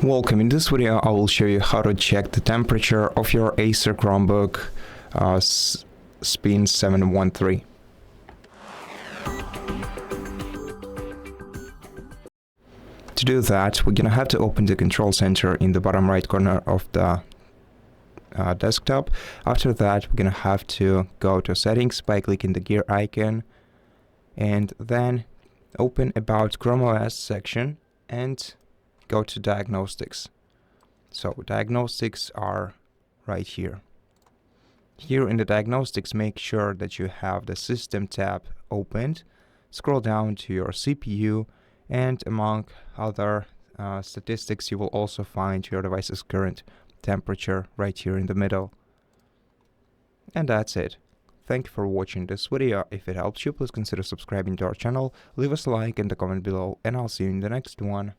Welcome. In this video I will show you how to check the temperature of your ACER Chromebook Spin 713. To do that, we're gonna have to open the control center in the bottom right corner of the desktop. After that, we're gonna have to go to settings by clicking the gear icon and then open about Chrome OS section and go to diagnostics. So diagnostics are right here. Here in the diagnostics, make sure that you have the system tab opened. Scroll down to your CPU, and among other statistics, you will also find your device's current temperature right here in the middle. And that's it. Thank you for watching this video. If it helps you, please consider subscribing to our channel, leave us a like and a comment below, and I'll see you in the next one.